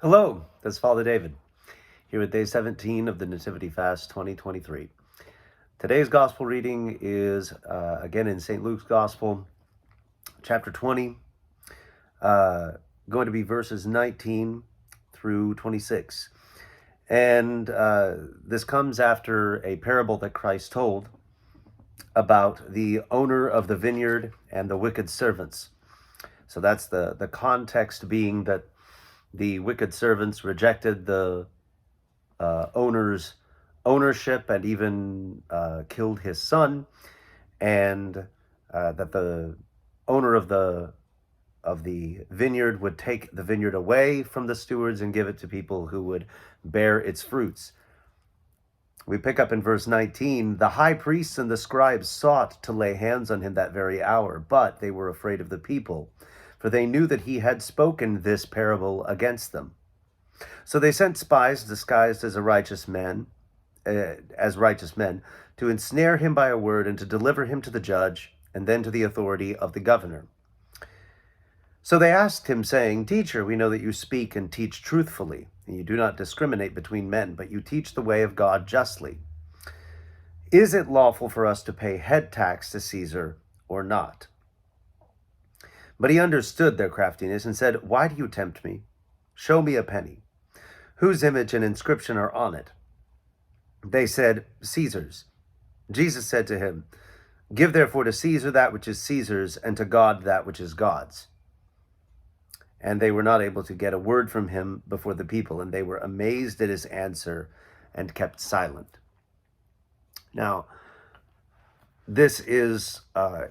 Hello, this is Father David, here with day 17 of the Nativity Fast 2023. Today's Gospel reading is, again, in St. Luke's Gospel, chapter 20, uh, going to be verses 19 through 26. And this comes after a parable that Christ told about the owner of the vineyard and the wicked servants. So that's the context being that the wicked servants rejected the owner's ownership and even killed his son, and that the owner of the vineyard would take the vineyard away from the stewards and give it to people who would bear its fruits. We pick up in verse 19, the high priests and the scribes sought to lay hands on him that very hour, but they were afraid of the people, for they knew that he had spoken this parable against them. So they sent spies disguised as righteous men, to ensnare him by a word and to deliver him to the judge and then to the authority of the governor. So they asked him, saying, Teacher, we know that you speak and teach truthfully, and you do not discriminate between men, but you teach the way of God justly. Is it lawful for us to pay head tax to Caesar or not? But he understood their craftiness and said, Why do you tempt me? Show me a penny. Whose image and inscription are on it? They said, Caesar's. Jesus said to him, Give therefore to Caesar that which is Caesar's, and to God that which is God's. And they were not able to get a word from him before the people, and they were amazed at his answer and kept silent. Now, this is,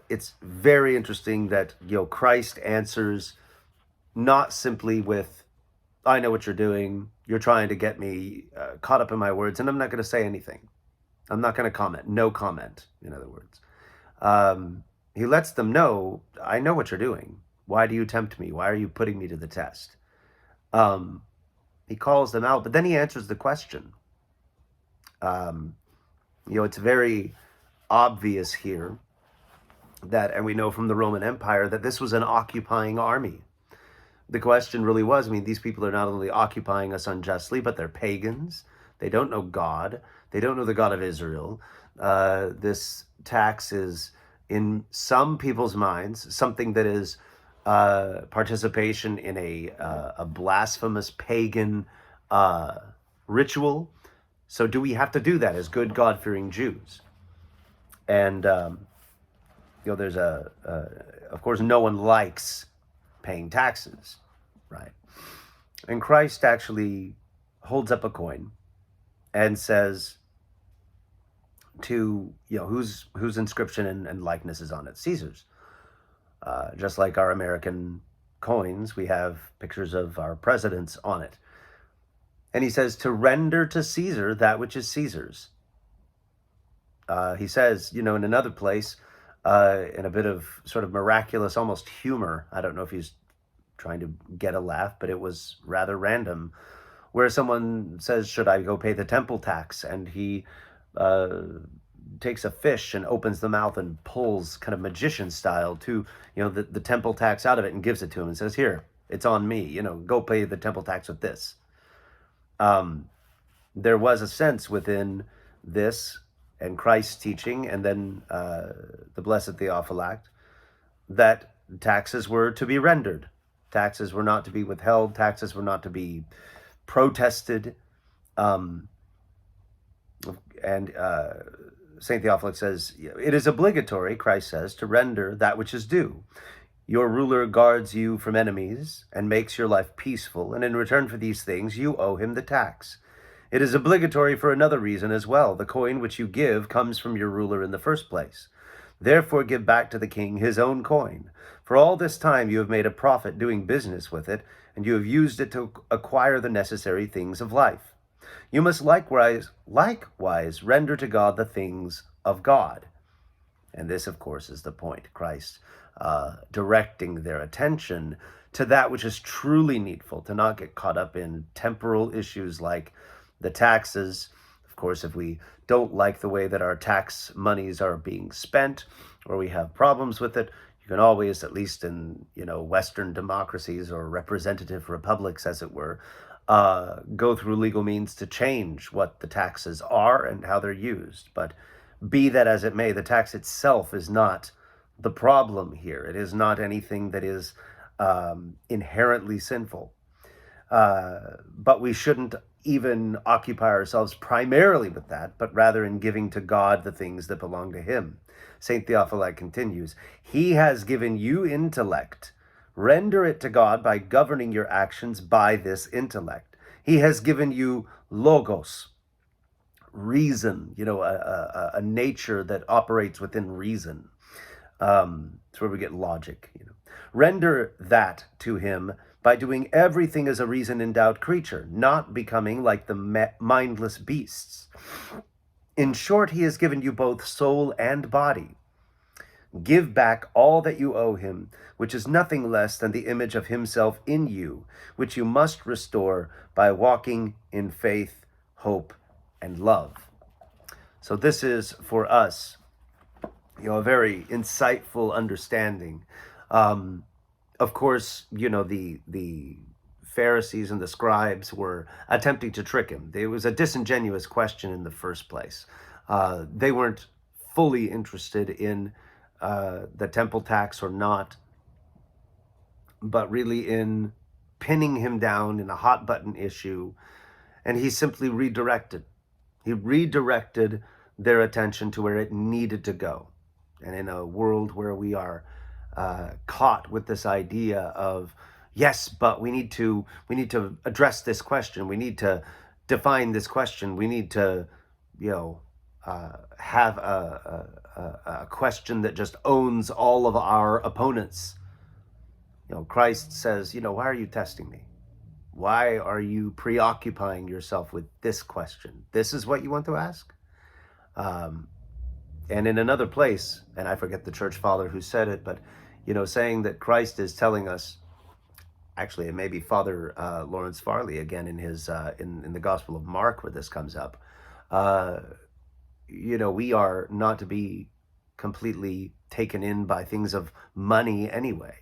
it's very interesting that, Christ answers not simply with, I know what you're doing, you're trying to get me caught up in my words, and I'm not going to say anything. I'm not going to comment. No comment, in other words. He lets them know, I know what you're doing. Why do you tempt me? Why are you putting me to the test? He calls them out, but then he answers the question. It's very obvious here that, and we know from the Roman Empire, that this was an occupying army. The question really was, these people are not only occupying us unjustly, but they're pagans. They don't know God. They don't know the God of Israel. This tax is, in some people's minds, something that is participation in a blasphemous pagan ritual. So do we have to do that as good God-fearing Jews? And, there's of course, no one likes paying taxes, right? And Christ actually holds up a coin and says to, whose inscription and likeness is on it? Caesar's. Just like our American coins, we have pictures of our presidents on it. And he says to render to Caesar that which is Caesar's. He says, in another place, in a bit of sort of miraculous, almost humor, I don't know if he's trying to get a laugh, but it was rather random, where someone says, should I go pay the temple tax? And he takes a fish and opens the mouth and pulls kind of magician style to, the temple tax out of it and gives it to him and says, here, it's on me, go pay the temple tax with this. There was a sense within this and Christ's teaching, and then the Blessed Theophylact, that taxes were to be rendered. Taxes were not to be withheld. Taxes were not to be protested. And St. Theophylact says, it is obligatory, Christ says, to render that which is due. Your ruler guards you from enemies and makes your life peaceful, and in return for these things you owe him the tax. It is obligatory for another reason as well. The coin which you give comes from your ruler in the first place. Therefore give back to the king his own coin. For all this time you have made a profit doing business with it, and you have used it to acquire the necessary things of life. You must likewise render to God the things of God. And this, of course, is the point. Christ directing their attention to that which is truly needful, to not get caught up in temporal issues like the taxes. Of course, if we don't like the way that our tax monies are being spent, or we have problems with it, you can always, at least in Western democracies or representative republics, as it were, go through legal means to change what the taxes are and how they're used. But be that as it may, the tax itself is not the problem here. It is not anything that is inherently sinful. But we shouldn't even occupy ourselves primarily with that, but rather in giving to God the things that belong to him. St. Theophylact continues, he has given you intellect. Render it to God by governing your actions by this intellect. He has given you logos, reason, a nature that operates within reason. It's where we get logic. Render that to him by doing everything as a reason-endowed creature, not becoming like the mindless beasts. In short, he has given you both soul and body. Give back all that you owe him, which is nothing less than the image of himself in you, which you must restore by walking in faith, hope, and love. So this is, for us, a very insightful understanding. Of course, the Pharisees and the scribes were attempting to trick him. It was a disingenuous question in the first place. They weren't fully interested in the temple tax or not, but really in pinning him down in a hot button issue. And he simply redirected. He redirected their attention to where it needed to go. And in a world where we are caught with this idea of, yes, but we need to address this question. We need to define this question. We need to, have a question that just owns all of our opponents. Christ says, why are you testing me? Why are you preoccupying yourself with this question? This is what you want to ask? And in another place, and I forget the church father who said it, but, saying that Christ is telling us, actually, it may be Father Lawrence Farley again in his in the Gospel of Mark where this comes up. We are not to be completely taken in by things of money anyway.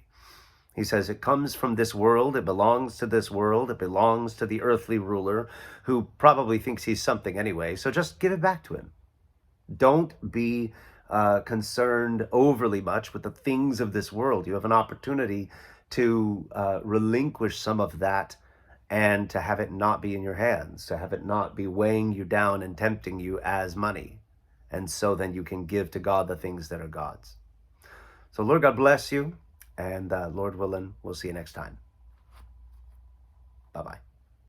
He says it comes from this world, it belongs to this world, it belongs to the earthly ruler who probably thinks he's something anyway, so just give it back to him. Don't be concerned overly much with the things of this world. You have an opportunity to relinquish some of that and to have it not be in your hands, to have it not be weighing you down and tempting you as money. And so then you can give to God the things that are God's. So Lord God bless you, and Lord willing, we'll see you next time. Bye-bye.